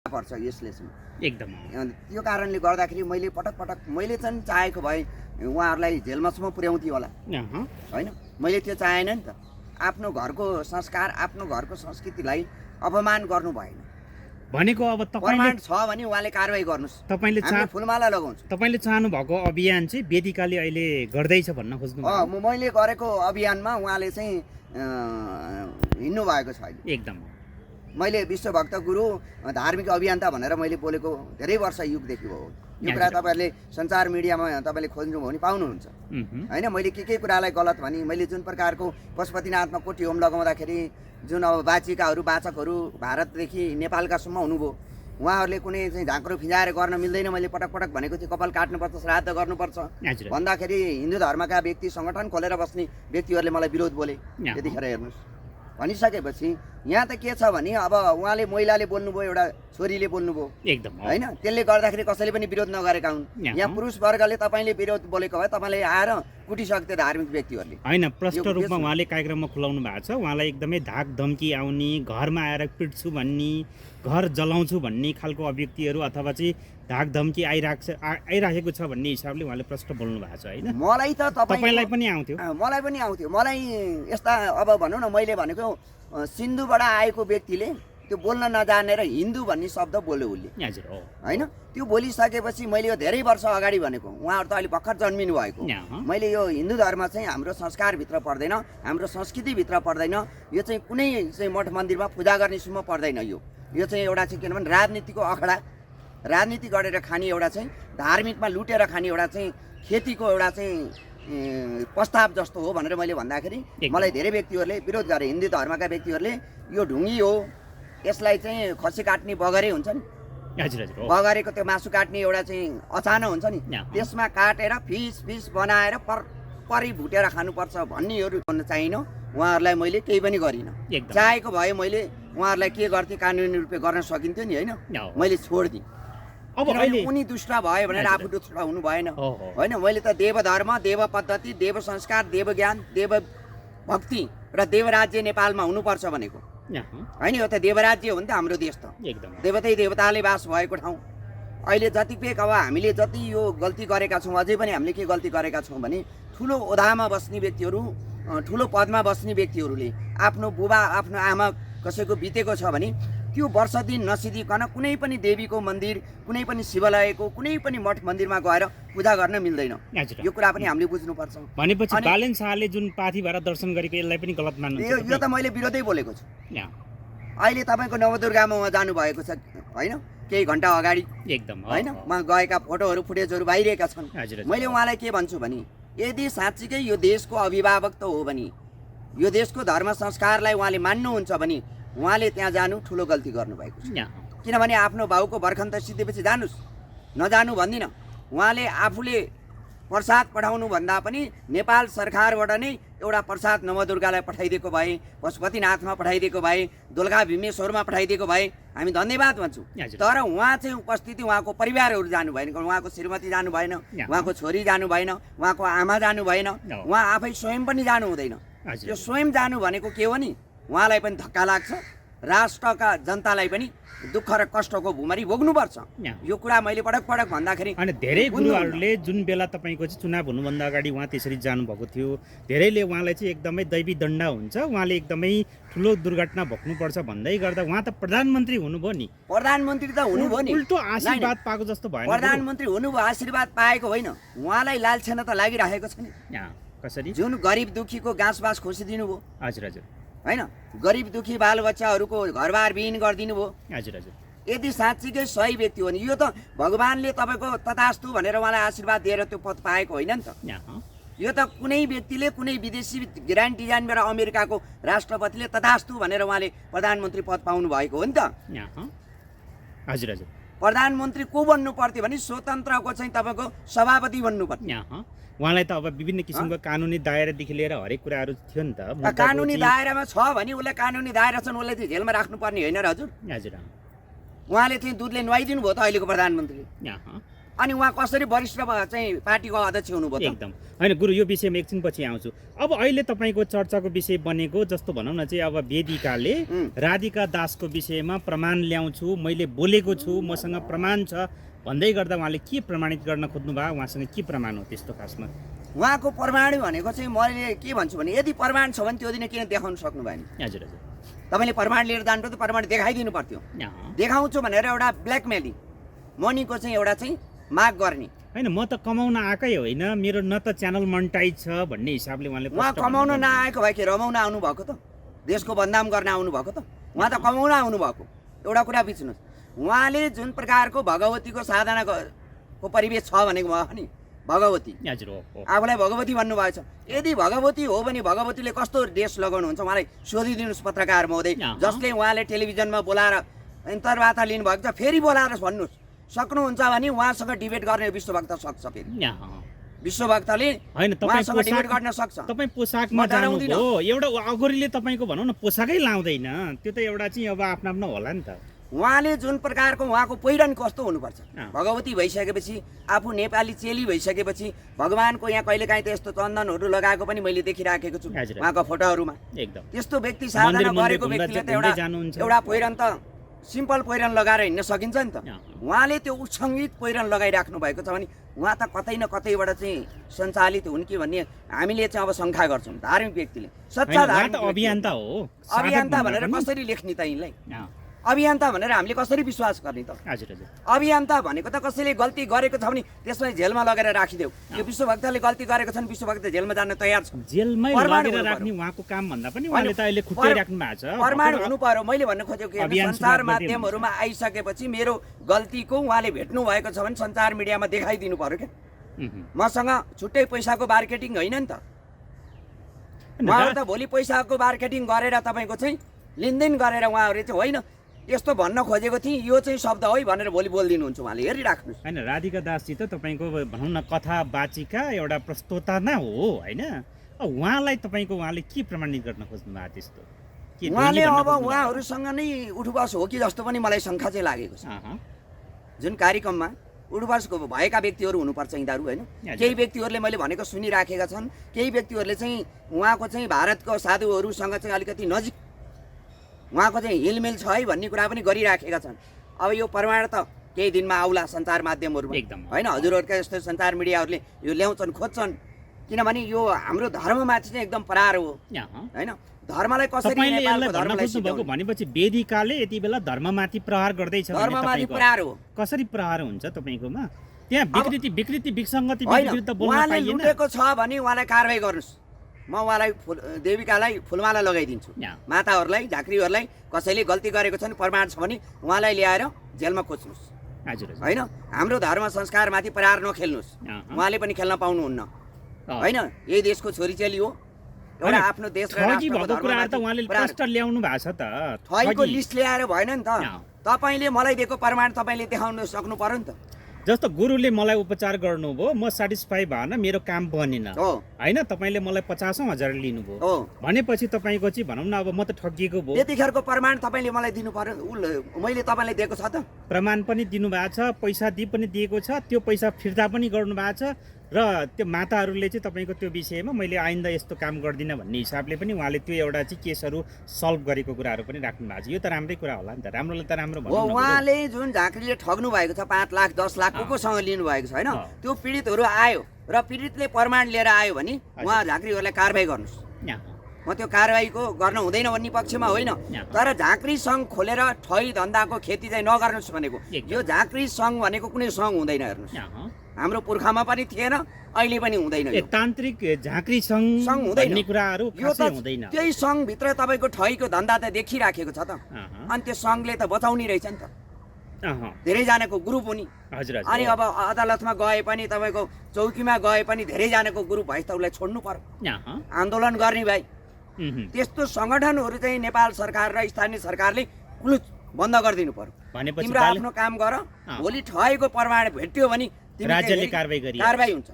पर्छ यसले चाहिँ एकदम त्यो कारणले गर्दाखेरि मैले पटक पटक मैले चाहिँ चाहेको भए उहाँहरूलाई जेलमासम्म पुर्याउँथेँ होला होइन, मैले त्यो चाहेन नि त। आफ्नो घरको संस्कार आफ्नो घरको संस्कृतिलाई अपमान गर्नु भएन भनेको। अब प्रमाण छ भने उहाँले कारवाही गर्नुहोस्, तपाईँले फुलमाला लगाउँछु। तपाईँले चाहनु भएको अभियान चाहिँ वेदिकाले अहिले गर्दैछ भन्न खोज्नु मैले गरेको अभियानमा उहाँले चाहिँ हिँड्नु भएको छ अहिले। एकदम मैले विश्वभक्त गुरु धार्मिक अभियन्ता भनेर मैले बोलेको धेरै वर्ष युगदेखि हो। यो कुरा तपाईँहरूले सञ्चार मिडियामा तपाईँले खोज्नुभयो भने पाउनुहुन्छ होइन। मैले के कुरालाई गलत भने मैले जुन प्रकारको पशुपतिनाथमा कोठी होम लगाउँदाखेरि जुन अब वाचिकाहरू वाचकहरू भारतदेखि नेपालकासम्म हुनुभयो, उहाँहरूले कुनै चाहिँ झाँक्रो फिजाएर गर्न मिल्दैन मैले पटक पटक भनेको थिएँ। कपाल काट्नुपर्छ, श्राद्ध गर्नुपर्छ भन्दाखेरि हिन्दू धर्मका व्यक्ति सङ्गठन खोलेर बस्ने व्यक्तिहरूले मलाई विरोध बोले। त्यतिखेर हेर्नुहोस् भनिसकेपछि यहाँ त के छ भने अब उहाँले महिलाले बोल्नुभयो, एउटा छोरीले बोल्नुभयो एकदम होइन, त्यसले गर्दाखेरि कसैले पनि विरोध नगरेका हुन्। यहाँ पुरुष वर्गले तपाईँले विरोध बोलेको भए तपाईँले आएर कुटिसक्थे धार्मिक व्यक्तिहरूले होइन। प्रष्ट रूपमा उहाँले कार्यक्रममा खुलाउनु भएको छ। उहाँलाई एकदमै धाक धम्की आउने, घरमा आएर पिट्छु भन्ने, घर जलाउँछु भन्ने खालको अभिव्यक्तिहरू अथवा चाहिँ धाक धम्की आइराखेको छ भन्ने हिसाबले उहाँले प्रष्ट बोल्नु भएको छ होइन। मलाई त तपाईँलाई पनि आउँथ्यो, मलाई पनि आउँथ्यो। मलाई यस्ता अब भनौँ न, मैले भनेको सिन्धुबाट आएको व्यक्तिले त्यो बोल्न नजानेर हिन्दू भन्ने शब्द बोल्यो उसले होइन। त्यो बोलिसकेपछि मैले यो धेरै वर्ष अगाडि भनेको, उहाँहरू त अहिले भर्खर जन्मिनु भएको। मैले यो हिन्दू धर्म चाहिँ हाम्रो संस्कारभित्र पर्दैन, हाम्रो संस्कृतिभित्र पर्दैन। यो चाहिँ कुनै चाहिँ मठ मन्दिरमा पूजा गर्नेसम्म पर्दैन। यो चाहिँ एउटा चाहिँ किनभने राजनीतिको अखडा, राजनीति गरेर खाने एउटा चाहिँ धार्मिकमा लुटेर खाने एउटा चाहिँ खेतीको एउटा चाहिँ प्रस्ताव जस्तो हो भनेर मैले भन्दाखेरि मलाई धेरै व्यक्तिहरूले विरोध गरे। हिन्दू धर्मका व्यक्तिहरूले यो ढुङ्गी हो, यसलाई चाहिँ खसी काट्ने बगरे हुन्छ नि, बगरेको त्यो मासु काट्ने एउटा चाहिँ अचानो हुन्छ नि, त्यसमा काटेर फिस बनाएर परि भुटेर खानुपर्छ भन्नेहरू भन्न चाहिन। उहाँहरूलाई मैले केही पनि गरिनँ। चाहेको भए मैले उहाँहरूलाई के गर्थेँ, कानुनी रूपले गर्न सकिन्थ्यो नि होइन, मैले छोडिदिएँ। अब उनी दुष्ट भयो भनेर आफू दुष्ट हुनु भएन होइन। मैले त देव धर्म, देव पद्धति, देव संस्कार, देव ज्ञान, देव भक्ति र देवराज्य नेपालमा हुनुपर्छ भनेको होइन। यो त देवराज्य हो नि त हाम्रो देश त, देवतै देवताले बास भएको ठाउँ। अहिले जति पेक अब हामीले जति यो गल्ती गरेका छौँ, अझै पनि हामीले के गल्ती गरेका छौँ भने ठुलो ओदामा बस्ने व्यक्तिहरू, ठुलो पदमा बस्ने व्यक्तिहरूले आफ्नो बुबा आफ्नो आमा कसैको बितेको छ भने त्यो वर्ष दिन नसिधिकन कुनै पनि देवीको मन्दिर, कुनै पनि शिवालयको, कुनै पनि मठ मन्दिरमा गएर पूजा गर्न मिल्दैन। यो कुरा पनि हामीले बुझ्नुपर्छ। भनेपछि बालेन शाहले जुन पाथी भएर दर्शन गरेको यसलाई पनि गलत मान्नु? यो त मैले विरोधै बोलेको छु। अहिले तपाईँको नवदुर्गामा उहाँ जानुभएको छ होइन, केही घन्टा अगाडि एकदम होइन। उहाँ गएका फोटोहरू फुटेजहरू बाहिरिएका छन्। मैले उहाँलाई के भन्छु भने यदि साँच्चीकै यो देशको अभिभावक त हो भने, यो देशको धर्म संस्कारलाई उहाँले मान्नुहुन्छ भने उहाँले त्यहाँ जानु ठुलो गल्ती गर्नुभएको छ। किनभने आफ्नो भाउको बर्खन्त सिद्धेपछि जानुस्, नजानु भन्दिनँ। उहाँले आफूले प्रसाद पठाउनु भन्दा पनि नेपाल सरकारबाट नै एउटा प्रसाद नवदुर्गालाई पठाइदिएको भए, पशुपतिनाथमा पठाइदिएको भए, दोलखा भीमेश्वरमा पठाइदिएको भए हामी धन्यवाद भन्छौँ। तर उहाँ चाहिँ उपस्थिति, उहाँको परिवारहरू जानु भएन, उहाँको श्रीमती जानु भएन, उहाँको छोरी जानु भएन, उहाँको आमा जानु भएन, उहाँ आफै स्वयं पनि जानु हुँदैन। यो स्वयं जानु भनेको के हो नि, उहाँलाई पनि धक्का लाग्छ, राष्ट्रका जनतालाई पनि दुःख र कष्टको भुमरी भोग्नुपर्छ। यो कुरा मैले पटक पटक भन्दाखेरि अनि धेरै गुरुहरूले जुन बेला तपाईँको चाहिँ चुनाव हुनुभन्दा अगाडि उहाँ त्यसरी जानुभएको थियो, धेरैले उहाँलाई चाहिँ एकदमै दैवी दण्ड हुन्छ, उहाँले एकदमै ठुलो दुर्घटना भोग्नुपर्छ भन्दै गर्दा उहाँ त प्रधानमन्त्री हुनुभयो नि। प्रधानमन्त्री त हुनुभयो नि, उल्टो आशीर्वाद पाएको जस्तो भयो। प्रधानमन्त्री हुनुभयो, आशीर्वाद पाएको होइन, उहाँलाई लालसेना त लागिरहेको छ नि। कसरी? जुन गरिब दुखीको घाँसबास खोसिदिनु भयो। हजुर हजुर होइन, गरिब दुखी बालबच्चाहरूको घरबार विहीन गरिदिनु भयो। हजुर हजुर यदि साँच्चीकै सही व्यक्ति हो नि, यो त भगवान्ले तपाईँको तथास्तु भनेर उहाँलाई आशीर्वाद दिएर त्यो पद पाएको होइन नि त। यो त कुनै व्यक्तिले, कुनै विदेशी ग्रान्ड डिजाइनबाट अमेरिकाको राष्ट्रपतिले तथास्तु भनेर उहाँले प्रधानमन्त्री पद पाउनु भएको हो नि त। हजुर हजुर प्रधानमन्त्री को बन्नु पर्थ्यो भने स्वतन्त्रको चाहिँ तपाईँको सभापति बन्नु पर्थ्यो। उहाँलाई त अब विभिन्न किसिमको कानुनी दायरादेखि लिएर हरेक कुराहरू थियो नि त। कानुनी दायरामा छ भने उसलाई कानुनी दायरा छन्, उसलाई चाहिँ जेलमा राख्नुपर्ने होइन र हजुर। हजुर उहाँले चाहिँ दुधले नुहाइदिनु भयो त अहिलेको प्रधानमन्त्रीले। अनि उहाँ कसरी वरिष्ठ चाहिँ पार्टीको अध्यक्ष हुनुभयो त? एकदम होइन गुरु, यो विषयमा एकछिनपछि आउँछु। अब अहिले तपाईँको चर्चाको विषय बनेको जस्तो भनौँ न चाहिँ अब वेदिकाले राधिका दासको विषयमा प्रमाण ल्याउँछु, मैले बोलेको छु, मसँग प्रमाण छ भन्दै गर्दा उहाँले के प्रमाणित गर्न खोज्नु भयो? उहाँसँग के प्रमाण हो त्यस्तो खासमा? उहाँको प्रमाण भनेको चाहिँ मैले के भन्छु भने यदि प्रमाण छ भने त्यो दिन किन देखाउन सक्नु भएन? हजुर हजुर, तपाईँले प्रमाण लिएर जानुपर्थ्यो, प्रमाण देखाइदिनु पर्थ्यो। देखाउँछु भनेर एउटा ब्ल्याकमेलिङ मनीको चाहिँ एउटा चाहिँ माग गर्ने। होइन, म त कमाउन आएकै होइन, मेरो न त च्यानल मोनेटाइज छ भन्ने हिसाबले उहाँले उहाँ कमाउन नआएको भए के रमाउन आउनुभएको त? देशको बदनाम गर्न आउनुभएको त? उहाँ त कमाउन आउनुभएको। एउटा कुरा बुझ्नुहोस्, उहाँले जुन प्रकारको भगवतीको साधनाको परिवेश छ भनेको भयो नि, भगवती हजुर हो, आफूलाई भगवती भन्नुभएको छ। यदि भगवती हो भने भगवतीले कस्तो ड्रेस लगाउनुहुन्छ उहाँलाई सोधिदिनुहोस् पत्रकार महोदय, जसले उहाँले टेलिभिजनमा बोलाएर अन्तर्वार्ता लिनुभएको छ। फेरि बोलाएर भन्नुहोस्, सक्नुहुन्छ भने उहाँसँग डिबेट गर्ने विश्वभक्त सक्छ। फेरि विश्वभक्तले होइन, उहाँसँग डिबेट गर्न सक्छ। तपाईँ पोसाकमा जानुभयो, एउटा अगोरीले तपाईँको भनौँ न पोसाकै लाउँदैन, त्यो त एउटा चाहिँ अब आफ्नो आफ्नो होला नि त। उहाँले जुन प्रकारको उहाँको पहिरन कस्तो हुनुपर्छ, भगवती भइसकेपछि, आफू नेपाली चेली भइसकेपछि, भगवानको यहाँ कहिलेकाहीँ त यस्तो चन्दनहरू लगाएको पनि मैले देखिराखेको छु उहाँको फोटोहरूमा। एकदम त्यस्तो व्यक्ति साधना गरेको व्यक्तिले त एउटा पहिरन त सिम्पल पहिरन लगाएर हिँड्न सकिन्छ नि त। उहाँले त्यो उत्सङ्गित पहिरन लगाइराख्नु भएको छ भने उहाँ त कतै न कतैबाट चाहिँ सञ्चालित हुन् कि भन्ने हामीले चाहिँ अब शङ्का गर्छौँ। धार्मिक व्यक्तिले सच्चा धार्मिक अभियन्ता हो, अभियन्ता भनेर कसरी लेख्ने त यिनलाई? अभियन्ता भनेर हामीले कसरी विश्वास गर्ने त? हजुर हजुर, अभियन्ता भनेको त कसैले गल्ती गरेको छ भने त्यसलाई जेलमा लगेर राखिदेऊ। यो विश्वभक्तले गल्ती गरेको छ भने विश्वभक्त जेलमा जान तयार छ। जेलमै लगेर राख्ने उहाँको काम भन्दा पनि उहाँले त अहिले खुट्टाइराख्नु भएको छ। प्रमाण हुनु पर्यो। मैले भन्न खोजेको के सञ्चार माध्यमहरूमा आइसकेपछि मेरो गल्तीको उहाँले भेट्नु भएको छ भने सञ्चार मिडियामा देखाइदिनु पर्यो क्या। मसँग छुट्टै पैसाको मार्केटिङ होइन नि त। उहाँहरू त भोलि पैसाको मार्केटिङ गरेर तपाईँको चाहिँ लेनदेन गरेर उहाँहरूले चाहिँ होइन यस्तो भन्न खोजेको थिएँ, यो चाहिँ शब्द है भनेर भोलि बोलिदिनुहुन्छ उहाँले। हेरिराख्नुहोस्। होइन, राधिका दासजी त तपाईँको भनौँ न कथा वाचिका एउटा प्रस्तोता नै हो होइन? उहाँलाई तपाईँको उहाँले के प्रमाणित गर्न खोज्नु भएको त्यस्तो? उहाँले अब उहाँहरूसँग नै उठबस हो कि जस्तो पनि मलाई शङ्का चाहिँ लागेको छ। जुन कार्यक्रममा उठबस भएका व्यक्तिहरू हुनुपर्छ यिनीहरू होइन। केही व्यक्तिहरूले मैले भनेको सुनिराखेका छन्, केही व्यक्तिहरूले चाहिँ उहाँको चाहिँ भारतको साधुहरूसँग चाहिँ अलिकति नजिक उहाँको चाहिँ हिलमेल छ है भन्ने कुरा पनि गरिराखेका छन्। अब यो प्रमाण त केही दिनमा आउला सञ्चार माध्यमहरूमा होइन। हजुरहरूका जस्तो सञ्चार मिडियाहरूले यो ल्याउँछन् खोज्छन्, किनभने यो हाम्रो धर्ममाथि चाहिँ एकदम प्रहार हो होइन। धर्मलाई कसरी भनेपछि वेदिकाले यति बेला धर्ममाथि प्रहार गर्दैछ। धर्ममाथि प्रहार हो। कसरी प्रहार हुन्छ तपाईँकोमा? त्यहाँ विकृति विसङ्गति उहाँले लुटेको छ भने उहाँलाई कारवाही गर्नुहोस्। म उहाँलाई देविकालाई फुलमाला लगाइदिन्छु। माताहरूलाई झाँक्रीहरूलाई कसैले गल्ती गरेको छ भने प्रमाण छ भने उहाँलाई ल्याएर जेलमा खोज्नुहोस्। हजुर होइन, हाम्रो धर्म संस्कारमाथि प्रहार नखेल्नुहोस्। उहाँले पनि खेल्न पाउनुहुन्न होइन। यही देशको छोरीचेली हो। एउटा आफ्नो देश ल्याउनु भएको छ त। ठगीको लिस्ट ल्याएर भएन नि त। तपाईँले मलाई दिएको प्रमाण तपाईँले देखाउन सक्नु पर्यो नि त। जस्तो गुरुले मलाई उपचार गर्नुभयो, म सेटिस्फाई भएन, मेरो काम बनेन होइन, तपाईँले मलाई 50,000 लिनुभयो भनेपछि तपाईँको चाहिँ भनौँ न अब म त ठगिएको भयो। त्यतिखेरको प्रमाण तपाईँले मलाई दिनु पर्यो। मैले तपाईँलाई दिएको छ त। प्रमाण पनि दिनुभएको छ, पैसा पनि दिएको छ, त्यो पैसा फिर्ता पनि गर्नुभएको छ र त्यो माताहरूले चाहिँ तपाईँको त्यो विषयमा मैले आइन्दा यस्तो काम गर्दिनँ भन्ने हिसाबले पनि उहाँले त्यो एउटा चाहिँ केसहरू सल्भ गरेको कुराहरू पनि राख्नु भएको छ। यो त राम्रै कुरा होला नि त। राम्रोले त राम्रो हो। उहाँले जुन झाँक्रीले ठग्नु भएको छ 5 लाख 10 लाख कोसँग लिनुभएको छ होइन, त्यो पीडितहरू आयो र पीडितले प्रमाण लिएर आयो भने उहाँ झाँक्रीहरूलाई कारवाही गर्नुहोस्। म त्यो कारवाहीको गर्न हुँदैन भन्ने पक्षमा होइन, तर झाँक्री सङ्घ खोलेर ठगी धन्दाको खेती चाहिँ नगर्नुहोस् भनेको। यो झाँक्री सङ्घ भनेको कुनै सङ्घ हुँदैन। हेर्नुहोस्, हाम्रो पुर्खामा पनि थिएन, अहिले पनि हुँदैन। तान्त्रिक झाँक्री सङ्घ हुँदैन कुराहरू हुँदैन। त्यही सङ्घभित्र तपाईँको ठगीको धन्दा त देखिराखेको छ त। अनि त्यो सङ्घले त बचाउने रहेछ नि त। धेरैजनाको ग्रुप हुने। अनि अब अदालतमा गए पनि तपाईँको चौकीमा गए पनि धेरैजनाको ग्रुप भए त उसलाई छोड्नु पर्यो, आन्दोलन गर्ने भाइ। त्यस्तो सङ्गठनहरू चाहिँ नेपाल सरकार र स्थानीय सरकारले क्लुज बन्द गरिदिनु पर्यो। तिम्रो आफ्नो काम गर, भोलि ठगेको प्रमाण भेट्यो भने राज्यले कारवाही हुन्छ।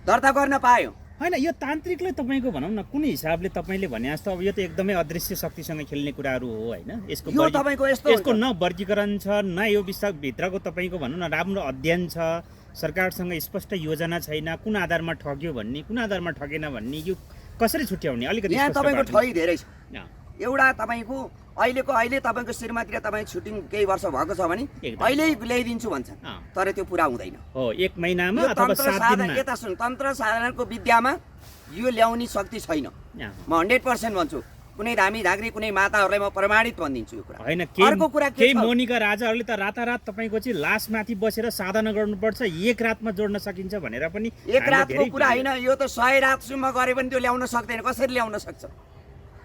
दर्ता गर्न पायो होइन यो तान्त्रिकले तपाईँको भनौँ न कुन हिसाबले तपाईँले भने जस्तो अब यो त एकदमै अदृश्य शक्तिसँग खेल्ने कुराहरू हो होइन यो तपाईँको यसको न वर्गीकरण छ न यो विषयभित्रको तपाईँको भनौँ न राम्रो अध्ययन छ, सरकारसँग स्पष्ट योजना छैन, कुन आधारमा ठग्यो भन्ने कुन आधारमा ठगेन भन्ने यो कसरी छुट्याउने अलिकति यहाँ तपाईँको ठगी धेरै छ। अँ, एउटा तपाईँको अहिले तपाईँको श्रीमतीले तपाईँ सुटिङ केही वर्ष भएको छ भने एकदम। अहिले ल्याइदिन्छु भन्छ, अँ। तर त्यो पुरा हुँदैन। हो 1 महिनामा यो अथवा तन्त्र 7 साधन दिनमा यता सुन, तन्त्र साधनको विद्यामा यो ल्याउने शक्ति छैन। अँ, म 100% भन्छु, कुनै धामी झाँक्री कुनै माताहरूलाई म प्रमाणित भनिदिन्छु यो कुरा। होइन अर्को कुरा के केही छ? मोनिका राजाहरूले त रातारात तपाईँको चाहिँ लासमाथि बसेर साधना गर्नुपर्छ, एक रातमा जोड्न सकिन्छ भनेर पनि एक हामीले रातको धेरै कुरा होइन, यो त 100 रातसम्म गरे पनि त्यो ल्याउन सक्दैन। कसरी ल्याउन सक्छ?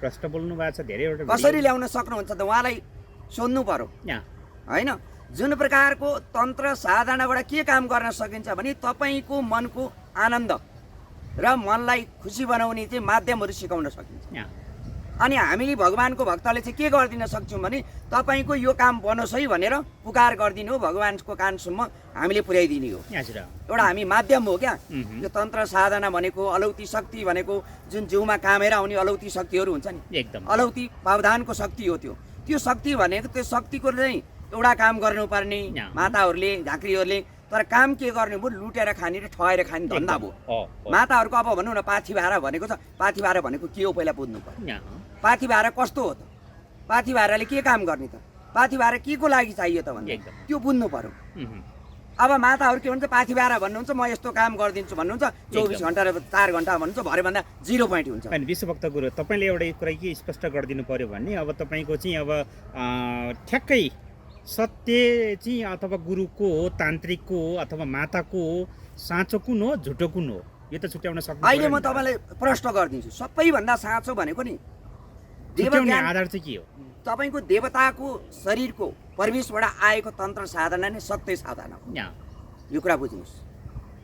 प्रश्न बोल्नु भएको छ धेरैवटा कसरी ल्याउन सक्नुहुन्छ त उहाँलाई सोध्नु पर्यो यहाँ होइन। जुन प्रकारको तन्त्र साधनाबाट के काम गर्न सकिन्छ भने तपाईँको मनको आनन्द र मनलाई खुसी बनाउने चाहिँ माध्यमहरू सिकाउन सकिन्छ। यहाँ अनि हामीले भगवानको भक्तले चाहिँ के गरिदिन सक्छौँ भने तपाईँको यो काम बनोस् है भनेर पुकार गरिदिनु हो, भगवानको कानसम्म हामीले पुर्याइदिने हो। हजुर एउटा हामी माध्यम हो क्या। मह्म। यो तन्त्र साधना भनेको अलौती शक्ति भनेको जुन जिउमा कामेर आउने अलौती शक्तिहरू हुन्छ नि, एकदम अलौती पावधानको शक्ति हो त्यो। त्यो शक्ति भनेको त्यो शक्तिको चाहिँ एउटा काम गर्नुपर्ने यहाँ। माताहरूले झाँक्रीहरूले, तर काम के गर्ने भयो? लुटेर खाने र ठगेर खाने धन्दा भयो। हो माताहरूको अब भनौँ न पाथी भाडा भनेको छ। पाथी भाडा भनेको के हो पहिला बुझ्नु पर्यो। यहाँ पाथी भाडा कस्तो हो त? पाथी भाडाले के काम गर्ने त? पाथी भाडा के को लागि चाहियो त भन्ने एकदम। त्यो बुझ्नु पर्यो। मह्म। अब माताहरू के भन्छ? पाथी भाडा भन्नुहुन्छ, म यस्तो काम गरिदिन्छु भन्नुहुन्छ, 24 घन्टा र 4 घन्टा भन्नुहुन्छ, भरेभन्दा 0 पोइन्ट हुन्छ। होइन विश्वभक्त गुरु तपाईँले एउटा कुरा के स्पष्ट गरिदिनु पर्यो भने अब तपाईँको चाहिँ अब ठ्याक्कै सत्य चाहिँ अथवा गुरुको हो, तान्त्रिकको हो अथवा माताको हो, साँचो कुन हो झुटो कुन हो यो त छुट्याउन सक्नु अहिले म पर्यो नि त। तपाईँलाई प्रश्न गरिदिन्छु, सबैभन्दा साँचो भनेको नि छुट्याउने देवज्ञान, आधार चाहिँ के हो? तपाईँको देवताको शरीरको परमेशबाट आएको तन्त्र साधना नै सत्य साधना हो। यहाँ यो कुरा बुझ्नुहोस्।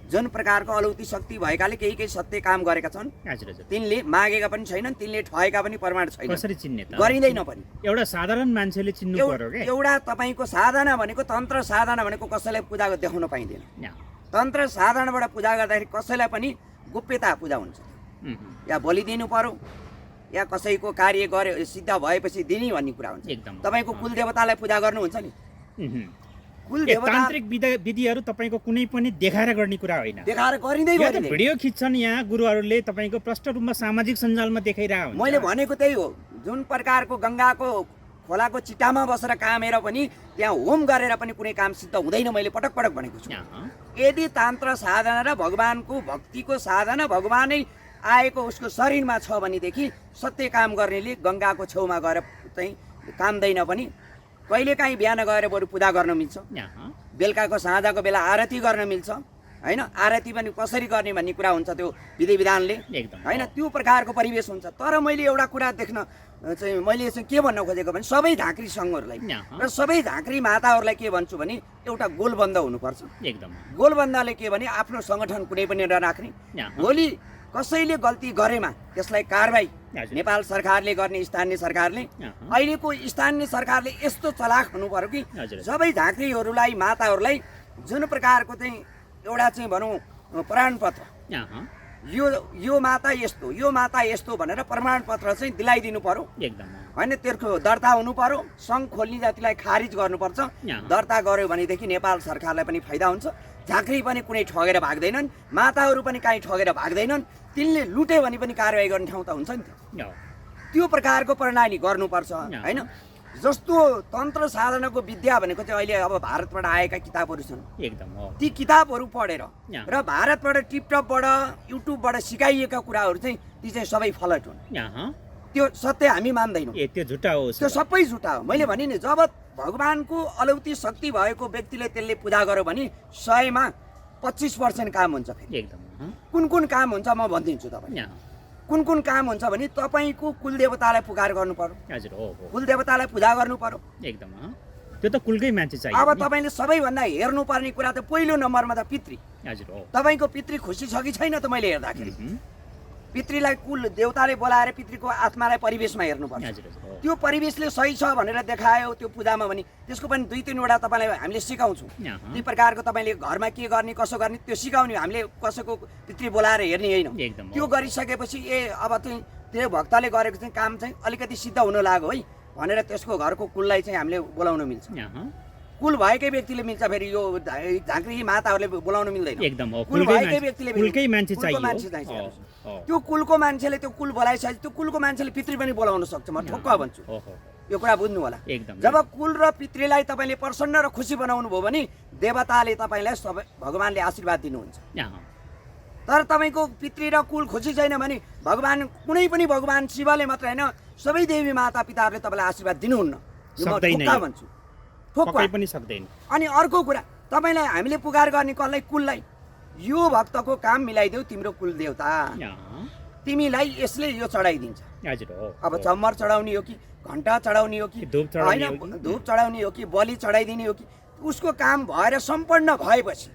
जुन प्रकारको अलौती शक्ति भएकाले केही केही सत्य काम गरेका छन्, हजुर हजुर तिनले मागेका पनि छैनन्, तिनले ठगेका पनि प्रमाण छैन, कसरी चिन्ने त? गरिँदैन पनि। एउटा साधारण मान्छेले चिन्नु पर्यो क्या। एउटा तपाईँको साधना भनेको तन्त्र साधना भनेको कसैलाई पूजा देखाउन पाइँदैन। यहाँ तन्त्र साधनाबाट पूजा गर्दाखेरि कसैलाई पनि गुप्यता पूजा हुन्छ, मह्म। या बलि दिनु पर्यो या कसैको कार्य गरे सिद्ध भएपछि दिने भन्ने कुरा हुन्छ। एकदम तपाईँको कुल देवतालाई पूजा गर्नुहुन्छ नि, मह्म। कुल ए, देवता तान्त्रिक विधिहरू तपाईँको कुनै पनि देखाएर गर्ने कुरा होइन। देखाएर गरिँदै यो त गरिँदै। भिडियो खिच्छन् यहाँ गुरुहरूले तपाईँको प्रष्ट रूपमा सामाजिक सञ्जालमा देखाइरहेको हुन्छ। मैले भनेको त्यही हो। जुन प्रकारको गङ्गाको खोलाको चिट्टामा बसेर कामेर पनि त्यहाँ होम गरेर पनि कुनै काम सिद्ध हुँदैन, मैले पटक पटक भनेको छु। यहाँ यदि तान्त्र साधना र भगवानको भक्तिको साधना भगवानै आएको उसको शरीरमा छ भनेदेखि सत्य काम गर्नेले गङ्गाको छेउमा गएर चाहिँ कामदैन पनि कहिलेकाहीँ बिहान गएर बरु पूजा गर्न मिल्छ, यहाँ बेलुकाको साँझको बेला आरती गर्न मिल्छ होइन। आरती पनि कसरी गर्ने भन्ने कुरा हुन्छ त्यो विधि विधानले एकदम होइन, त्यो प्रकारको परिवेश हुन्छ। तर मैले एउटा कुरा देख्न चाहिँ मैले चाहिँ के भन्न खोजेको भने सबै झाँक्री सङ्घहरूलाई यहाँ र सबै झाँक्री माताहरूलाई के भन्छु भने एउटा गोलबन्द हुनुपर्छ। एकदम गोलबन्दाले के भने आफ्नो सङ्गठन कुनै पनि नराख्ने, यहाँ भोलि कसैले गल्ती गरेमा त्यसलाई कारबाही हजुर नेपाल सरकारले गर्ने, स्थानीय सरकारले। यहाँ अहिलेको स्थानीय सरकारले यस्तो चलाक हुनु पर्यो कि हजुर सबै झाँक्रीहरूलाई माताहरूलाई जुन प्रकारको चाहिँ एउटा चाहिँ भनौँ प्रमाणपत्र, यहाँ यो माता यस्तो यो माता यस्तो भनेर प्रमाणपत्र चाहिँ दिलाइदिनु पर्यो एकदम होइन। त्यसको दर्ता हुनु पर्यो, सङ्घ खोल्ने जातिलाई खारिज गर्नुपर्छ। यहाँ दर्ता गर्यो भनेदेखि नेपाल सरकारलाई पनि फाइदा हुन्छ, झाँक्री पनि कुनै ठगेर भाग्दैनन्, माताहरू पनि काहीँ ठगेर भाग्दैनन्। तिनले लुट्यो भने पनि कारवाही गर्ने ठाउँ त हुन्छ नि त। यहाँ त्यो प्रकारको प्रणाली गर्नुपर्छ होइन। जस्तो तन्त्र साधनाको विद्या भनेको चाहिँ अहिले अब भारतबाट आएका किताबहरू छन्, एकदम हो ती किताबहरू पढेर यहाँ र भारतबाट टिपटपबाट युट्युबबाट सिकाइएका कुराहरू चाहिँ ती चाहिँ सबै फलट हुन्। यहाँ त्यो सत्य हामी मान्दैनौँ, ए त्यो झुटा हो त्यो सबै झुटा हो। मैले भने नि जब भगवानको अलौती शक्ति भएको व्यक्तिले त्यसले पूजा गर्यो भने 100मा 25% काम हुन्छ। फेरि एकदम कुन कुन काम हुन्छ म भनिदिन्छु तपाईँ। यहाँ कुन कुन काम हुन्छ भने तपाईँको कुलदेवतालाई पुकार गर्नु पर्यो, हजुर हो कुलदेवतालाई पूजा गर्नु पर्यो। एकदम त्यो त कुलकै मान्छे चाहियो अब नि। तपाईँले सबैभन्दा हेर्नुपर्ने कुरा त पहिलो नम्बरमा त पितृ। हजुर हो तपाईँको पितृ खुसी छ कि छैन त मैले हेर्दाखेरि? मह्म। पितृलाई कुल देवताले बोलाएर पितृको आत्मालाई परिवेशमा हेर्नुपर्छ। हजुर हजुर हो। त्यो परिवेशले सही छ भनेर देखायो त्यो पूजामा भने त्यसको पनि 2-3 वटा तपाईँलाई हामीले सिकाउँछौँ। अहँ। ती प्रकारको तपाईँले घरमा के गर्ने कसो गर्ने त्यो सिकाउने, हामीले कसैको पितृ बोलाएर हेर्ने होइन। एकदम हो। त्यो गरिसकेपछि अब चाहिँ त्यो भक्तले गरेको चाहिँ काम चाहिँ अलिकति सिद्ध हुन लाग्यो है भनेर त्यसको घरको कुललाई चाहिँ हामीले बोलाउन मिल्छ। अहँ। कुल भएकै व्यक्तिले मिल्छ, फेरि यो झाँक्री माताहरूले बोलाउन मिल्दैन। एकदम हो। कुल भएकै व्यक्तिले कुलकै मान्छे कुलको चाहियो। मान्छे चाहिन्छ। हो, हो। त्यो कुलको मान्छेले त्यो कुल बोलाइसकेपछि त्यो कुलको मान्छेले पितृ पनि बोलाउन सक्छ। म ठोक्क भन्छु, हो, हो। यो कुरा बुझ्नु होला। एकदम। जब कुल र पितृलाई तपाईँले प्रसन्न र खुसी बनाउनु भयो भने देवताले तपाईँलाई सबै भगवानले आशीर्वाद दिनुहुन्छ। अहँ। तर तपाईँको पितृ र कुल खुसी छैन भने भगवान कुनै पनि भगवान शिवले मात्र होइन सबै देवी माता पिताहरूले तपाईँलाई आशीर्वाद दिनुहुन्न। यो म सक्दैन ठोक्क यो। भन्छु, ठोक्क। पक्कै पनि सक्दैन। अनि अर्को कुरा तपाईँलाई हामीले पुकार गर्ने कसलाई कुललाई यो भक्तको काम मिलाइदेऊ तिम्रो कुल देवता, अहँ। तिमीलाई यसले यो चढाइदिन्छ। हजुर हो। अब चम्मर चढाउने हो कि घन्टा चढाउने हो कि धूप चढाउने हो होइन, धूप चढाउने हो कि बलि चढाइदिने हो कि उसको काम भएर सम्पन्न भएपछि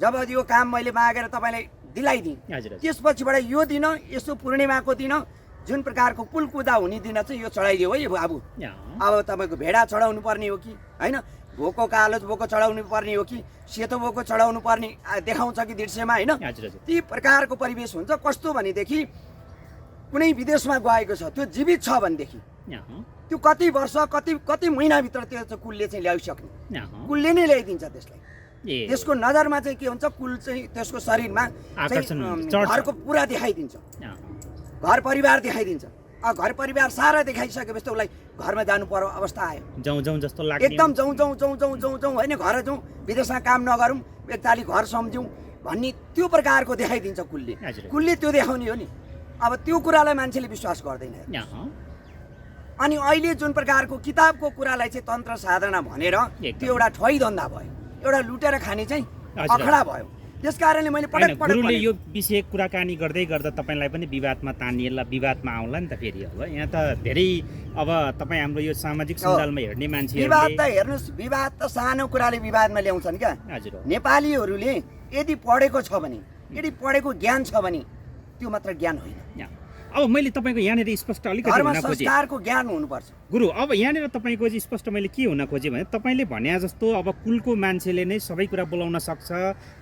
जब यो काम मैले मागेर तपाईँलाई दिलाइदिएँ हजुर हजुर। त्यसपछिबाट यो दिन यसो पूर्णिमाको दिन जुन प्रकारको कुल पूजा हुने दिन चाहिँ यो चढाइदियो है बाबु। अहँ। अब तपाईँको भेडा चढाउनु पर्ने हो कि होइन, भोको कालो बोको चढाउनु पर्ने हो कि सेतो बोको चढाउनु पर्ने देखाउँछ कि दृश्यमा होइन। हजुर हजुर। ती प्रकारको परिवेश हुन्छ। कस्तो भनेदेखि कुनै विदेशमा गएको छ त्यो जीवित छ भनेदेखि अहँ। त्यो कति वर्ष कति महिनाभित्र त्यो चाहिँ कुलले चाहिँ ल्याइसक्ने, अहँ। कुलले नै ल्याइदिन्छ त्यसलाई। ए त्यसको नजरमा चाहिँ के हुन्छ, कुल चाहिँ त्यसको शरीरमा आकर्षण चाहिँ हुन्छ, चढ्छ। घरको पुरा देखाइदिन्छ, अहँ। घर परिवार देखाइदिन्छ। घर परिवार सारा देखाइसकेपछि त उसलाई घरमा जानु पर्यो अवस्था आयो। जाउँ जाउँ जस्तो लाग्ने। एकदम जाउँ जाउँ जाउँ जाउँ जाउँ जाउँ होइन, घर जाउँ, विदेशमा काम नगरौँ, एकताली घर सम्झौँ भन्ने त्यो प्रकारको देखाइदिन्छ कुलले। हजुर। कुलले त्यो देखाउने हो नि। अब त्यो कुरालाई मान्छेले विश्वास गर्दैन। अहँ। अनि अहिले जुन प्रकारको किताबको कुरालाई चाहिँ तन्त्र साधना भनेर एकदम। त्यो एउटा ठै धन्दा भयो, एउटा लुटेर खाने चाहिँ हजुर। अखडा भयो। त्यस कारणले मैले होइन, पटक पटक गुरुले भनेको। यो विषय कुराकानी गर्दै गर्दा तपाईँलाई पनि विवादमा तानिएला, विवादमा आउला नि त फेरि। अब यहाँ त धेरै अब तपाईँ हाम्रो यो सामाजिक सञ्जालमा हेर्ने विवाद मान्छेहरूले। त हेर्नुहोस्, विवाद त सानो कुराले विवादमा ल्याउँछन् क्या। हजुर हो। नेपालीहरूले यदि पढेको छ भने, यदि पढेको ज्ञान छ भने त्यो मात्र ज्ञान होइन, यहाँ। अब मैले तपाईँको यहाँनिर स्पष्ट अलिकति धर्म हुन खोजेँ संस्कारको ज्ञान हुनुपर्छ। गुरु। अब यहाँनिर तपाईँको चाहिँ स्पष्ट मैले के हुन खोजेँ भने तपाईँले भने जस्तो अब कुलको मान्छेले नै सबै कुरा बोलाउन सक्छ,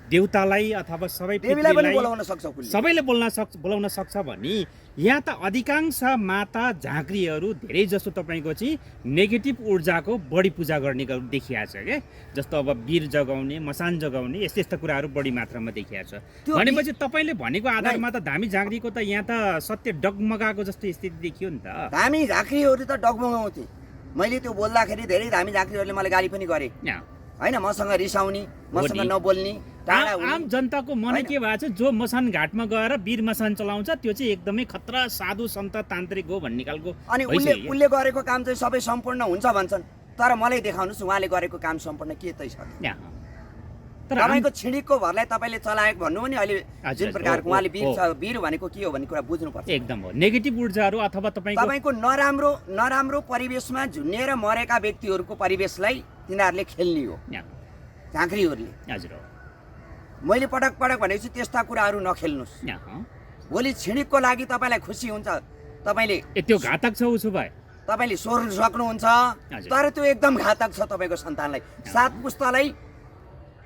देवतालाई अथवा सबै देवीलाई पनि पितृलाई बोलाउन सक्छ कुलले। सबैले बोलाउन सक्छ भने यहाँ त अधिकांश माता झाँक्रीहरू धेरै जस्तो तपाईँको चाहिँ नेगेटिभ ऊर्जाको बढी पूजा गर्ने देखिएको छ क्या। जस्तो अब वीर जगाउने, मसान जगाउने, यस्तो यस्तो कुराहरू बढी मात्रामा देखिएको छ। त्यो भनेपछि तपाईँले भनेको आधारमा त धामी झाँक्रीको त यहाँ त सत्य डगमगाएको जस्तो स्थिति देखियो नि त। धामी झाँक्रीहरू त डगमगाउँथे। मैले त्यो बोल्दाखेरि धेरै धामी झाँक्रीहरूले मलाई गाली पनि गरे यहाँ होइन, मसँग रिसाउने, मसँग नि। नबोल्ने, टाढा आम हुने। जनताको मनै होइन। के भएको छ, जो मसान घाटमा गएर वीर मसान चलाउँछ त्यो चाहिँ एकदमै खतरा साधु सन्त तान्त्रिक हो भन्ने खालको अनि भइसक्यो। उसले गरेको काम चाहिँ सबै सम्पूर्ण हुन्छ भन्छन्। तर मलाई देखाउनुहोस् उहाँले गरेको काम सम्पूर्ण के चाहिँ छ। यहाँ। तर हाम- तपाईँको छिडिकको भरलाई तपाईँले चलाएको भन्नु भने अहिले हजुर, जुन हजुर, प्रकारको हो, उहाँले हो। वीर भनेको के हो भन्ने कुरा बुझ्नुपर्छ। एकदम हो। नेगेटिभ ऊर्जाहरू अथवा तपाईँको तपाईँको नराम्रो परिवेशमा झुन्निएर मरेका व्यक्तिहरूको परिवेशलाई तिनीहरूले खेल्ने हो यहाँ। झाँक्रीहरूले। हजुर हो। मैले पटक पटक भनेपछि त्यस्ता कुराहरू नखेल्नुहोस्। यहाँ। भोलि छिडिकको लागि तपाईँलाई खुसी हुन्छ, तपाईँले ए त्यो घातक छ उसो भए। तपाईँले सोर्न सक्नुहुन्छ। हजुर। तर त्यो एकदम घातक छ तपाईँको सन्तानलाई, सात पुस्तालाई।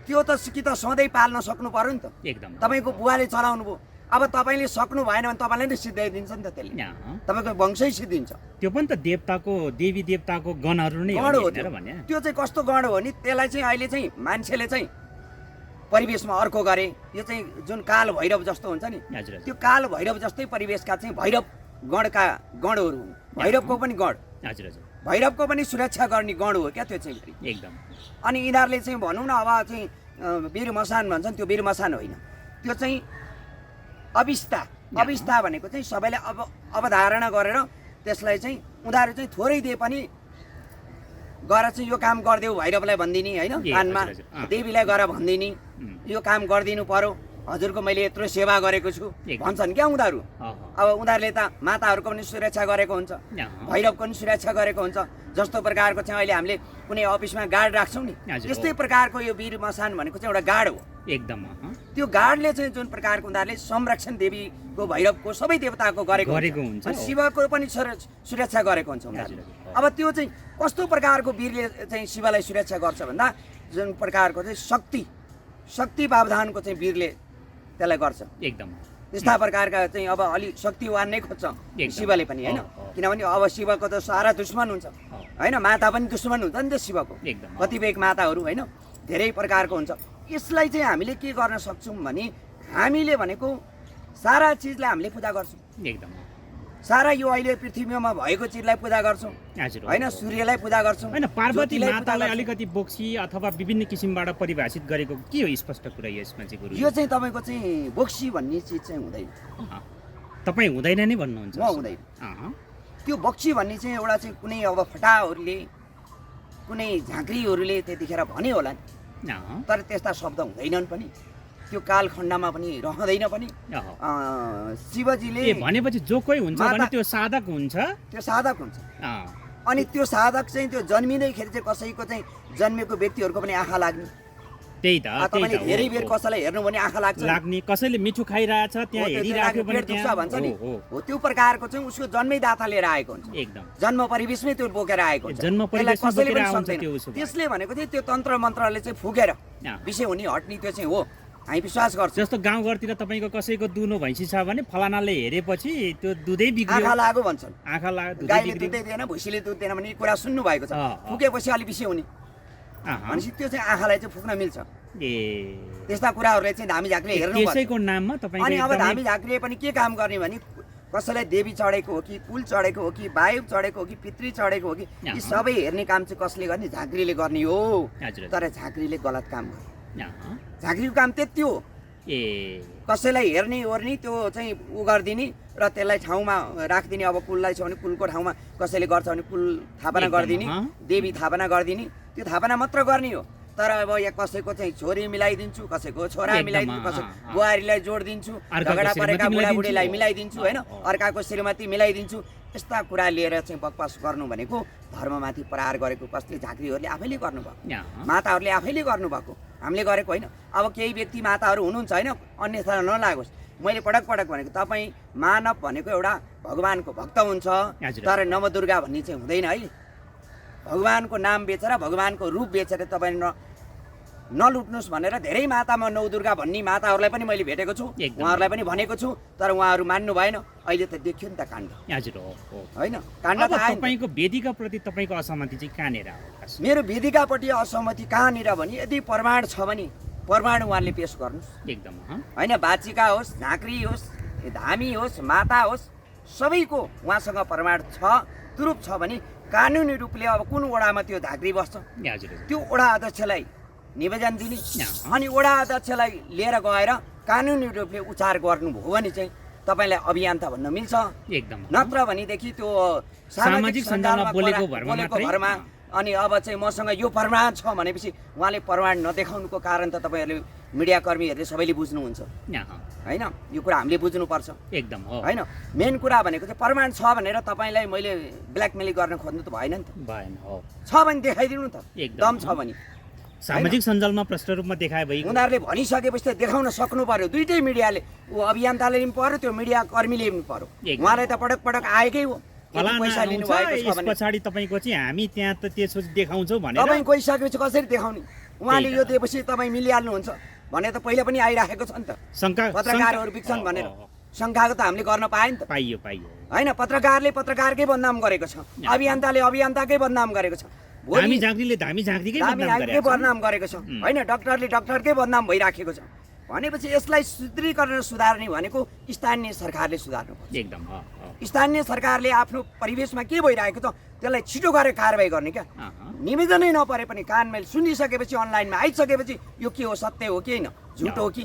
त्यो त कि त सधैँ पाल्न सक्नु पर्यो नि त। एकदम। तपाईँको बुवाले चलाउनु भयो, अब तपाईँले सक्नु भएन भने तपाईँलाई नै सिद्धाइदिन्छ नि त त्यसले, यहाँ। तपाईँको वंशै सिद्धिन्छ। त्यो पनि त देवताको देवी देवताको गणहरू नै गण हो भनेर त्यो। भने। त्यो चाहिँ कस्तो गण हो नि, त्यसलाई चाहिँ अहिले चाहिँ मान्छेले चाहिँ परिवेशमा अर्को गरे। यो चाहिँ जुन काल भैरव जस्तो हुन्छ नि, हजुर त्यो काल भैरव जस्तै परिवेशका चाहिँ भैरव गणका गणहरू हुन्। भैरवको पनि गण, हजुर हजुर। भैरवको पनि सुरक्षा गर्ने गण हो क्या त्यो चाहिँ। एकदम। अनि यिनीहरूले चाहिँ भनौँ न अब चाहिँ वीर मसान भन्छन्, त्यो वीर मसान होइन, त्यो चाहिँ अविस्ता भनेको चाहिँ सबैले अवधारणा गरेर त्यसलाई चाहिँ उनीहरू चाहिँ थोरै दिए पनि गएर चाहिँ यो काम गरिदेऊ भैरवलाई भनिदिने होइन, कानमा देवीलाई गएर भनिदिने यो काम गरिदिनु पर्यो, हजुरको मैले यत्रो सेवा गरेको छु भन्छन् क्या उनीहरू। अब उनीहरूले त माताहरूको पनि सुरक्षा गरेको हुन्छ, भैरवको पनि सुरक्षा गरेको हुन्छ। जस्तो प्रकारको चाहिँ अहिले हामीले कुनै अफिसमा गार्ड राख्छौँ नि, त्यस्तै प्रकारको यो वीर मसान भनेको चाहिँ एउटा गार्ड हो। एकदम। त्यो गार्डले चाहिँ जुन प्रकारको उनीहरूले संरक्षण देवीको भैरवको सबै देवताको गरेको हुन्छ अनि शिवको पनि सुरक्षा गरेको हुन्छ उनीहरूले। अब त्यो चाहिँ कस्तो प्रकारको वीरले चाहिँ शिवलाई सुरक्षा गर्छ भन्दा जुन प्रकारको चाहिँ शक्ति प्रावधानको चाहिँ वीरले त्यसलाई गर्छ एकदम त्यस्ता प्रकारका चाहिँ अब अलिक शक्तिवान नै खोज्छ शिवले पनि होइन, किनभने अब शिवको त सारा दुश्मन हुन्छ होइन, माता पनि दुश्मन हुन्छ नि त शिवको, कतिपय माताहरू होइन धेरै प्रकारको हुन्छ। यसलाई चाहिँ हामीले के गर्न सक्छौँ भने हामीले भनेको सारा चिजलाई हामीले पूजा गर्छौँ, एकदम सारा यो अहिले पृथ्वीमा भएको चिजलाई पूजा गर्छौँ होइन, सूर्यलाई पूजा गर्छौँ होइन। पार्वती मातालाई अलिकति बोक्सी अथवा विभिन्न किसिमबाट परिभाषित गरेको के हो स्पष्ट कुरा यसमा चाहिँ गुरु? यो चाहिँ तपाईँको चाहिँ बोक्सी भन्ने चिज चाहिँ हुँदैन। तपाईँ हुँदैन नै भन्नुहुन्छ? म हुँदैन। त्यो बोक्सी भन्ने चाहिँ एउटा चाहिँ कुनै अब फटाहरूले कुनै झाँक्रीहरूले त्यतिखेर भने होला नि, तर त्यस्ता शब्द हुँदैनन् पनि, त्यो कालखण्डमा पनि रहँदैन पनि। शिवजीले भनेपछि जो कोही हुन्छ भने त्यो साधक हुन्छ, त्यो साधक हुन्छ। अनि त्यो साधक चाहिँ त्यो जन्मिँदैखेरि चाहिँ कसैको चाहिँ जन्मेको व्यक्तिहरूको पनि आँखा लाग्ने, त्यही त तपाईँले धेरै बेर कसैलाई हेर्नु भने आँखा लाग्ने, कसैले मिठो खाइरहेछ त्यहाँ हेरिराख्यो भने त्यहाँ भन्छ नि हो, त्यो प्रकारको चाहिँ उसको जन्मैदाता लिएर आएको हुन्छ, एकदम जन्म परिवेशमै त्यो बोकेर आएको हुन्छ, जन्म परिवेशमा कसैले पनि आउँछ सक्दैन। त्यो। त्यसले भनेको चाहिँ त्यो तन्त्र मन्त्रले चाहिँ फुकेर विषय हुने हट्ने त्यो चाहिँ हो, हामी विश्वास गर्छौँ। जस्तो गाउँघरतिर तपाईँको कसैको दुनो भैँसी छ भने फलानाले हेरेपछि त्यो दुधै बिग्रियो, आँखा लाग्यो भन्छन्, आँखा लाग्यो, गाईले दुधै दिएन भैँसीले दुध दिएन भन्ने कुरा सुन्नु भएको छ, फुकेपछि अलिक विषय हुने भनेपछि त्यो चाहिँ आँखालाई चाहिँ फुक्न मिल्छ। त्यस्ता कुराहरूलाई चाहिँ धामी झाँक्रीले हेर्नु पर्छ। त्यसैको नाममा तपाईँ अनि अब धामी झाँक्रीले पनि के काम गर्ने भने कसैलाई देवी चढेको हो कि कुल चढेको हो कि वायु चढेको हो कि पितृ चढेको हो कि यी सबै हेर्ने काम चाहिँ कसले गर्ने? झाँक्रीले गर्ने हो। तर झाँक्रीले गलत काम गर्ने, झाँक्रीको काम त्यति हो, कसैलाई हेर्ने ओर्ने त्यो चाहिँ उ गरिदिने र त्यसलाई ठाउँमा राखिदिने। अब कुललाई छ भने कुलको ठाउँमा कसैले गर्छ भने कुल थापना गरिदिने, देवी थापना गरिदिने, त्यो थापना मात्र गर्ने हो। तर अब यहाँ कसैको चाहिँ छोरी मिलाइदिन्छु, कसैको छोरा मिलाइदिन्छु, कसैको बुहारीलाई जोडिदिन्छु, झगडा परेका बुढाबुढीलाई मिलाइदिन्छु होइन, अर्काको श्रीमती मिलाइदिन्छु, यस्ता कुरा लिएर चाहिँ बकवास गर्नु भनेको धर्ममाथि प्रहार गरेको कसले? झाँक्रीहरूले आफैले गर्नुभएको, माताहरूले आफैले गर्नुभएको, हामीले गरेको होइन। अब केही व्यक्ति माताहरू हुनुहुन्छ होइन, अन्यथा नलागोस्, मैले पटक पटक भनेको तपाईँ मानव भनेको एउटा भगवानको भक्त हुन्छ, तर नवदुर्गा भन्ने चाहिँ हुँदैन है। भगवानको नाम बेचेर भगवानको रूप बेचेर तपाईँ नलुट्नुहोस् भनेर धेरै मातामा नवदुर्गा भन्ने माताहरूलाई पनि मैले भेटेको छु, उहाँहरूलाई पनि भनेको छु, तर उहाँहरू मान्नु भएन। अहिले त देखियो नि त काण्ड, हजुर होइन काण्ड त आयो। तपाईँको वेदिकाप्रति तपाईँको असहमति चाहिँ कहाँनिर हो? मेरो वेदिकापट्टि असहमति कहाँनिर भने यदि प्रमाण छ भने प्रमाण उहाँले पेश गर्नुहोस्, एकदम होइन, बाचिका होस्, झाँक्री होस्, धामी होस्, माता होस्, सबैको उहाँसँग प्रमाण छ, तुरुप छ भने कानुनी रूपले अब कुन वडामा त्यो झाँक्री बस्छ त्यो वडा अध्यक्षलाई निवेदन दिने, अनि वडा अध्यक्षलाई लिएर गएर कानुनी रूपले उच्चार गर्नुभयो भने चाहिँ तपाईँलाई अभियन्ता भन्न मिल्छ, एकदम। नत्र भनेदेखि त्यो सामाजिक सञ्जालमा बोलेको भरमा अनि अब चाहिँ मसँग यो प्रमाण छ भनेपछि उहाँले प्रमाण नदेखाउनुको कारण त तपाईँहरूले मिडियाकर्मीहरूले सबैले बुझ्नुहुन्छ होइन, यो कुरा हामीले बुझ्नुपर्छ एकदम होइन। मेन कुरा भनेको चाहिँ प्रमाण छ भनेर तपाईँलाई मैले ब्ल्याकमेल गर्न खोज्नु त भएन नि त, भएन। छ भने देखाइदिनु त, दम छ भने सामाजिक सञ्जालमा प्रष्ट रूपमा देखाए भई उनीहरूले भनिसकेपछि त देखाउन सक्नु पर्यो। दुइटै मिडियाले, ऊ अभियन्ताले पनि पर्यो, त्यो मिडिया कर्मीले पनि पर्यो, उहाँलाई त पटक पटक आएकै हो। पैसा लिनु भएको छ भने पछाडि तपाईँको चाहिँ हामी त्यहाँ त त्यसो देखाउँछौँ भनेर तपाईँ गइसकेपछि कसरी देखाउने? उहाँले यो दिएपछि तपाईँ मिलिहाल्नुहुन्छ भने त पहिला पनि आइराखेको छ नि त, पत्रकारहरू बिग्छन् भनेर शङ्काको त हामीले गर्न पायो नि त, पाइयो होइन। पत्रकारले पत्रकारकै बदनाम गरेको छ, अभियन्ताले अभियन्ताकै बदनाम गरेको छ, धामी झाँक्रीकै बदनाम गरेको छ होइन, डक्टरले डक्टरकै बदनाम भइराखेको छ भनेपछि यसलाई सुदृढीकरण सुधार्ने भनेको स्थानीय सरकारले सुधार्नु पर्छ। एकदम स्थानीय सरकारले आफ्नो परिवेशमा के भइरहेको छ त्यसलाई छिटो गरेर कारबाही गर्ने क्या। निवेदनै नपरे पनि कानमा सुनिसकेपछि अनलाइनमा आइसकेपछि यो के हो, सत्य हो कि होइन, झुट हो कि,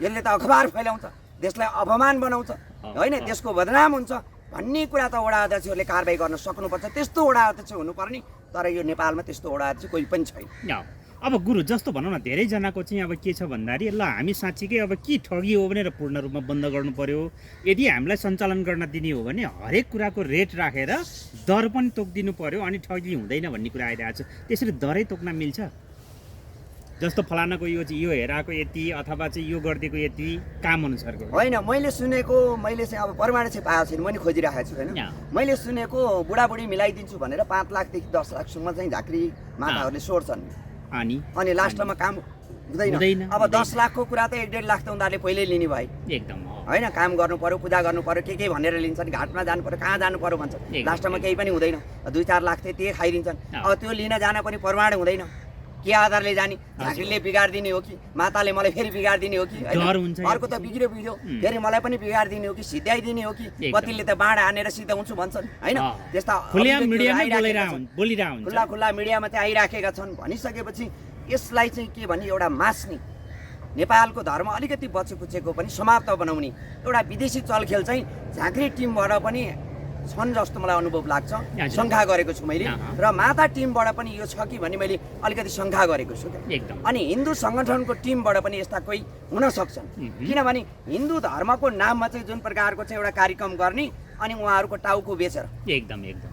यसले त अखबार फैलाउँछ, देशलाई अपमान बनाउँछ होइन, देशको बदनाम हुन्छ भन्ने कुरा त वडा अध्यक्षहरूले कारबाही गर्न सक्नुपर्छ। त्यस्तो वडा अध्यक्ष हुनुपर्ने, तर यो नेपालमा त्यस्तो वडा अध्यक्ष कोही पनि छैन। अब गुरु जस्तो भनौँ न, धेरैजनाको चाहिँ अब के छ भन्दाखेरि ल हामी साँच्चीकै अब के ठगी हो भनेर पूर्ण रूपमा बन्द गर्नु पर्यो, यदि हामीलाई सञ्चालन गर्न दिने हो भने हरेक कुराको रेट राखेर दर पनि तोकिदिनु पर्यो, अनि ठगी हुँदैन भन्ने कुरा आइरहेको छ। त्यसरी दरै तोक्न मिल्छ? जस्तो फलानाको यो हेराको यति अथवा चाहिँ यो गरिदिएको यति काम अनुसारको होइन। मैले चाहिँ अब प्रमाण चाहिँ पाएको छैन, मैले खोजिरहेको छु होइन। मैले सुनेको बुढाबुढी मिलाइदिन्छु भनेर 5 लाखदेखि 10 लाखसम्म चाहिँ झाँक्री माताहरूले सोड्छन् अनि लास्टमा काम हुँदैन। अब 10 लाखको कुरा त 1.5 लाख त उनीहरूले पहिल्यै लिने भए एकदम होइन। काम गर्नु पर्यो, पूजा गर्नु पर्यो, के भनेर लिन्छन्, घाटमा जानु पर्यो, कहाँ जानु पर्यो भन्छ, लास्टमा केही पनि हुँदैन। 2-4 लाख चाहिँ त्यही खाइदिन्छन्। अब त्यो लिन जान पनि प्रमाण हुँदैन, के आधारले जाने, झाँक्रीले बिगारिदिने हो कि माताले मलाई फेरि बिगारिदिने हो कि, अर्को त बिग्रियो फेरि मलाई पनि बिगारिदिने हो कि, सिध्याइदिने हो कि, कतिले त बाँड हानेर सिधाउँछु भन्छन् होइन। त्यस्ता खुल्ला मिडियामा चाहिँ आइराखेका छन्। भनिसकेपछि यसलाई चाहिँ के भने एउटा मास्ने नेपालको धर्म अलिकति बचेकुचेको पनि समाप्त बनाउने एउटा विदेशी चलखेल चाहिँ झाँक्री टिमबाट पनि छन् जस्तो मलाई अनुभव लाग्छ, शङ्का गरेको छु मैले। र माता टिमबाट पनि यो छ कि भन्ने मैले अलिकति शङ्का गरेको छु। अनि हिन्दू सङ्गठनको टिमबाट पनि यस्ता कोही हुन सक्छन्, किनभने हिन्दू धर्मको नाममा चाहिँ जुन प्रकारको चाहिँ एउटा कार्यक्रम गर्ने अनि उहाँहरूको टाउको बेचेर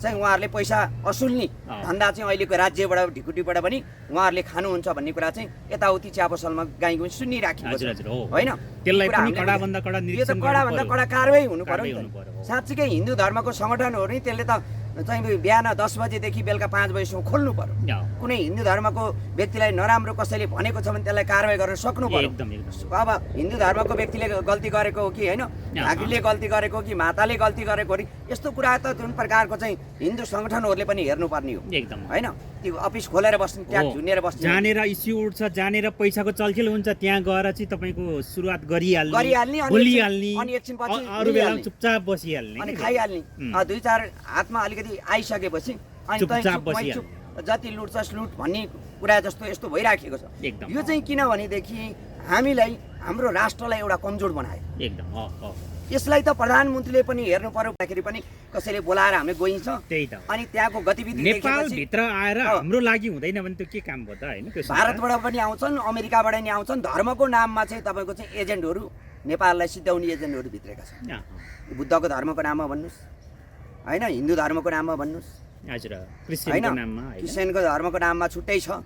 चाहिँ उहाँहरूले पैसा असुल्ने धन्दा चाहिँ अहिलेको राज्यबाट ढिकुटीबाट पनि उहाँहरूले खानुहुन्छ भन्ने कुरा चाहिँ यताउति चियापसलमा गाई गुई सुनिराखेको छ होइन। यो त कडाभन्दा कडा कारवाही हुनु पर्यो। साँच्चीकै हिन्दू धर्मको सङ्गठन हो नि, त्यसले त चाहिँ बिहान 10 बजेदेखि बेलुका 5 बजीसम्म खोल्नु पर्यो। कुनै हिन्दू धर्मको व्यक्तिलाई नराम्रो कसैले भनेको छ भने त्यसलाई कारवाही गर्न सक्नु पर्यो। अब हिन्दू धर्मको व्यक्तिले गल्ती गरेको हो कि होइन, झाँक्रीले गल्ती गरेको हो कि माताले गल्ती गरेको हो, यस्तो कुरा त जुन प्रकारको चाहिँ हिन्दू सङ्गठनहरूले पनि हेर्नुपर्ने हो होइन। त्यो अफिस खोलेर बस्ने, ट्याग झुन्नेर बस्ने, जानेर इस्यु उठ्छ, जानेर पैसाको चलखेल हुन्छ, त्यहाँ गएर चाहिँ तपाईँको सुरुवात गरिहाल्ने अनि एकछिनपछि अरू बेला चुपचाप बसिहाल्ने अनि खाइहाल्ने। 2-4 हातमा अलिकति आइसकेपछि अनि जति लुट्छस् लुट भन्ने कुरा जस्तो यस्तो भइराखेको छ। यो चाहिँ किनभनेदेखि हामीलाई हाम्रो राष्ट्रलाई एउटा कमजोर बनायो। यसलाई त प्रधानमन्त्रीले पनि हेर्नु पर्यो। पनि कसैले बोलाएर हामी गइन्छ अनि त्यहाँको गतिविधि नेपालभित्र आएर हाम्रो लागि हुँदैन भने त्यो के काम भयो त होइन। भारतबाट पनि आउँछन्, अमेरिकाबाट नि आउँछन्। धर्मको नाममा चाहिँ तपाईँको चाहिँ एजेन्टहरू नेपाललाई सिद्ध्याउने एजेन्टहरू भित्रेका छन्। बुद्धको धर्मको नाममा भन्नुहोस् होइन, हिन्दू धर्मको नाममा भन्नुहोस् होइन, क्रिस्चियनको धर्मको नाममा छुट्टै छ।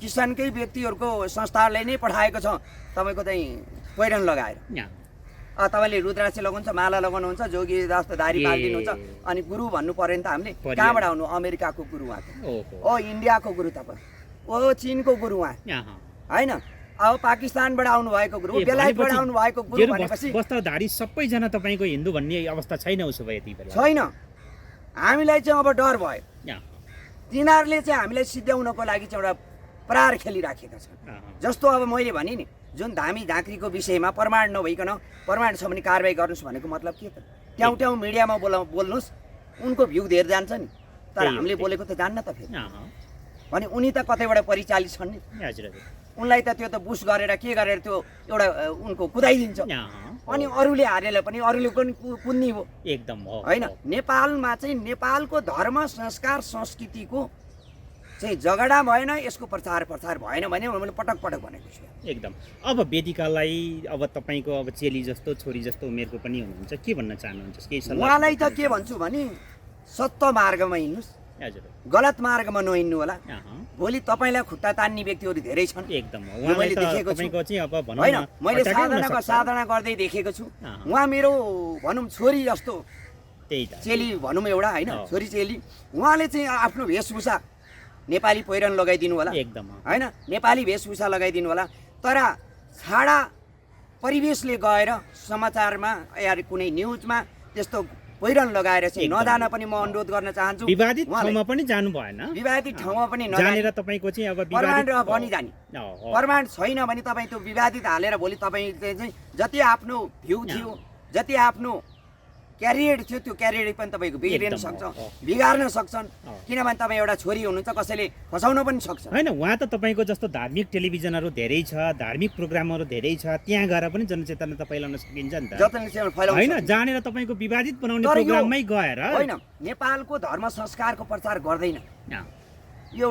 क्रिस्चियनकै व्यक्तिहरूको संस्थाहरूले नै पठाएको छ तपाईँको चाहिँ पहिरन लगाएर। तपाईँले रुद्राक्षी लगाउनुहुन्छ, माला लगाउनुहुन्छ, जोगी जस्तो दारी पालिदिनुहुन्छ अनि गुरु भन्नु पर्यो नि त। हामीले कहाँबाट आउनु? अमेरिकाको गुरु उहाँको, इन्डियाको गुरु तपाईँ, चीनको गुरु उहाँ होइन, अब पाकिस्तानबाट आउनु भएको गुरु, बेलायतबाट आउनु भएको गुरु भनेपछि वस्त्रधारी सबैजना तपाईँको हिन्दू भन्ने अवस्था छैन। उसो भए यति बेला छैन। हामीलाई चाहिँ अब डर भयो। तिनीहरूले चाहिँ हामीलाई सिद्ध्याउनको लागि चाहिँ एउटा प्रहार खेलिराखेका छन्। जस्तो अब मैले भने नि, जुन धामी झाँक्रीको विषयमा प्रमाण नभइकन प्रमाण छ भने कारवाही गर्नुहोस् भनेको मतलब के त? ट्याउ ट्याउ मिडियामा बोल्नुहोस्, उनको भ्यू धेर जान्छ नि, तर हामीले बोलेको त जान्न त फेरि। भने उनी त कतैबाट परिचालित छन् नि, उनलाई त त्यो त बुस गरेर के गरेर त्यो एउटा उनको कुदाइदिन्छ अनि अरूले हारेर पनि अरूले पनि कुद्ने हो एकदम होइन। नेपालमा चाहिँ नेपालको धर्म संस्कार संस्कृतिको चाहिँ झगडा भएन, यसको प्रचार भएन भने मैले पटक भनेको छु एकदम। अब वेदिकालाई अब तपाईँको अब चेली जस्तो छोरी जस्तो उमेरको पनि हुनुहुन्छ, के भन्न चाहनुहुन्छ? केही सल्लाह? उहाँलाई त के भन्छु भने सत्य मार्गमा हिँड्नुहोस्, गलत मार्गमा नहिँड्नु होला। भोलि तपाईँलाई खुट्टा तान्ने व्यक्तिहरू धेरै छन् एकदम। मैले देखेको छु होइन, मैले साधना गर्दै देखेको छु। उहाँ मेरो भनौँ छोरी जस्तो चेली भनौँ एउटा होइन, छोरी चेली, उहाँले चाहिँ आफ्नो वेशभूषा नेपाली पहिरन लगाइदिनु होला एकदम होइन, नेपाली वेशभूषा लगाइदिनु होला। तर छाडा परिवेशले गएर समाचारमा या कुनै न्युजमा त्यस्तो पहिरन लगाएर चाहिँ नजान पनि म अनुरोध गर्न चाहन्छु। विवादित ठाउँमा पनि जानु भएन, विवादित ठाउँमा पनि नजानेर तपाईँको चाहिँ अब प्रमाण भनी जाने, प्रमाण छैन भने तपाईँ त्यो विवादित हालेर भोलि तपाईँले चाहिँ जति आफ्नो भ्यू थियो, जति आफ्नो क्यारियर थियो, त्यो क्यारियर पनि तपाईँको बिग्रिन सक्छ, बिगार्न सक्छन्। किनभने तपाईँ एउटा छोरी हुनुहुन्छ, कसैले फसाउन पनि सक्छ होइन। उहाँ त तपाईँको जस्तो धार्मिक टेलिभिजनहरू धेरै छ, धार्मिक प्रोग्रामहरू धेरै छ, त्यहाँ गएर पनि जनचेतना त फैलाउन सकिन्छ नि त होइन। जानेर तपाईँको विवादित बनाउने प्रोग्राममै गएर होइन, नेपालको धर्म संस्कारको प्रचार गर्दैन।